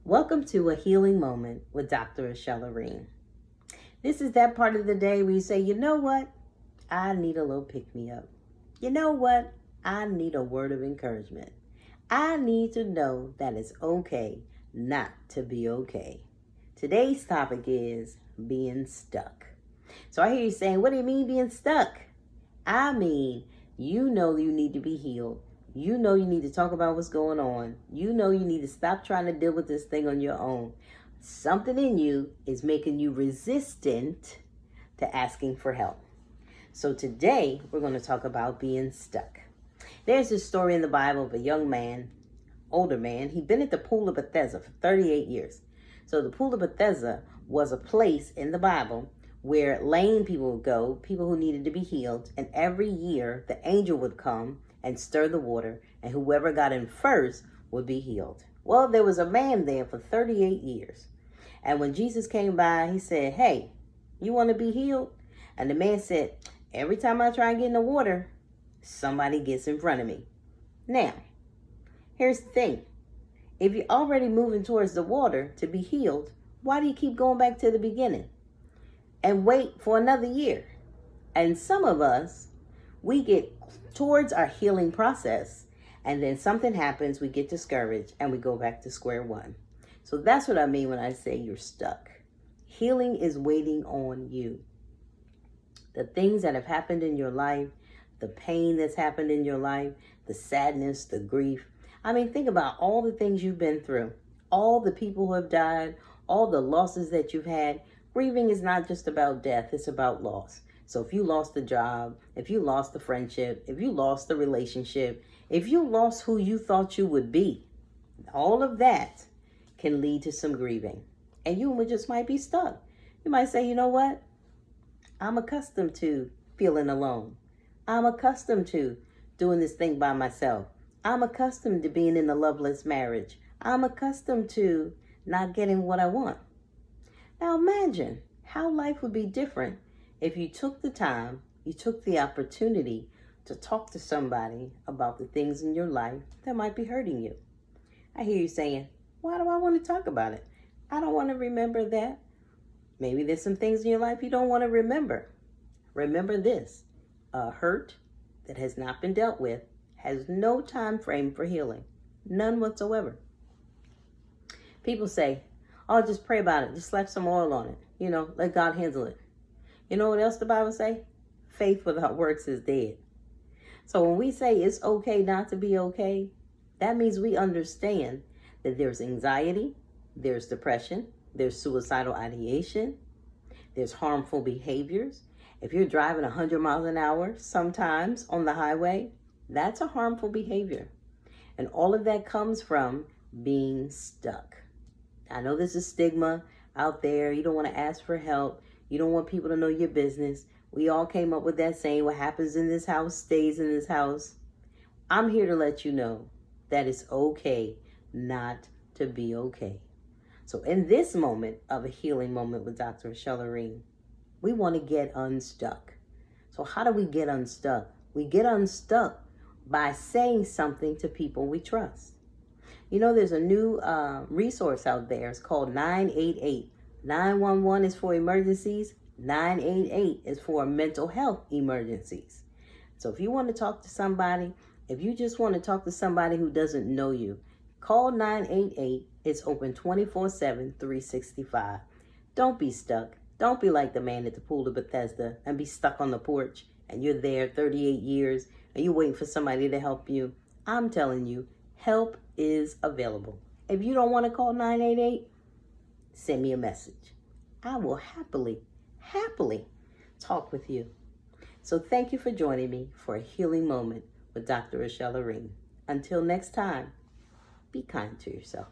Welcome to A Healing Moment with Dr. Desakajosflo. This is that part of the day where you say, you know what? I need a little pick-me-up. You know what? I need a word of encouragement. I need to know that it's okay not to be okay. Today's topic is being stuck. So I hear you saying, what do you mean being stuck? I mean, you know you need to be healed. You know you need to talk about what's going on. You know you need to stop trying to deal with this thing on your own. Something in you is making you resistant to asking for help. So today we're going to talk about being stuck. There's this story in the Bible of a young man, older man. He'd been at the pool of Bethesda for 38 years. So the pool of Bethesda was a place in the Bible where lame people would go, people who needed to be healed. And every year the angel would come and stir the water, and whoever got in first would be healed. Well, there was a man there for 38 years. And when Jesus came by, he said, hey, you want to be healed? And the man said, every time I try and get in the water, somebody gets in front of me. Now, here's the thing. If you're already moving towards the water to be healed, why do you keep going back to the beginning and wait for another year? And some of us, we get towards our healing process, and then something happens, we get discouraged, and we go back to square one. So that's what I mean when I say you're stuck. Healing is waiting on you. The things that have happened in your life, the pain that's happened in your life, the sadness, the grief. I mean, think about all the things you've been through, all the people who have died, all the losses that you've had. Grieving is not just about death, it's about loss. So if you lost the job, if you lost the friendship, if you lost the relationship, if you lost who you thought you would be, all of that can lead to some grieving. And you just might be stuck. You might say, you know what? I'm accustomed to feeling alone. I'm accustomed to doing this thing by myself. I'm accustomed to being in a loveless marriage. I'm accustomed to not getting what I want. Now imagine how life would be different if you took the time, you took the opportunity to talk to somebody about the things in your life that might be hurting you. I hear you saying, why do I want to talk about it? I don't want to remember that. Maybe there's some things in your life you don't want to remember. Remember this, a hurt that has not been dealt with has no time frame for healing, none whatsoever. People say, oh, just pray about it. Just slap some oil on it. Let God handle it. You know what else the Bible say? Faith without works is dead. So when we say it's okay not to be okay, that means we understand that there's anxiety, there's depression, there's suicidal ideation, there's harmful behaviors. If you're driving 100 miles an hour, sometimes on the highway, that's a harmful behavior. And all of that comes from being stuck. I know there's a stigma out there. You don't want to ask for help. You don't want people to know your business. We all came up with that saying, what happens in this house stays in this house. I'm here to let you know that it's okay not to be okay. So in this moment of a healing moment with Dr. Desakajosflo, we want to get unstuck. So how do we get unstuck? We get unstuck by saying something to people we trust. There's a new resource out there. It's called 988. 911 is for emergencies. 988 is for mental health emergencies. So if you want to talk to somebody, if you just want to talk to somebody who doesn't know you, call 988. It's open 24/7, 365. Don't be stuck. Don't be like the man at the pool of Bethesda and be stuck on the porch and you're there 38 years and you're waiting for somebody to help you. I'm telling you, help is available. If you don't want to call 988, send me a message. I will happily talk with you. So thank you for joining me for a healing moment with Dr. Desakajosflo. Until next time, be kind to yourself.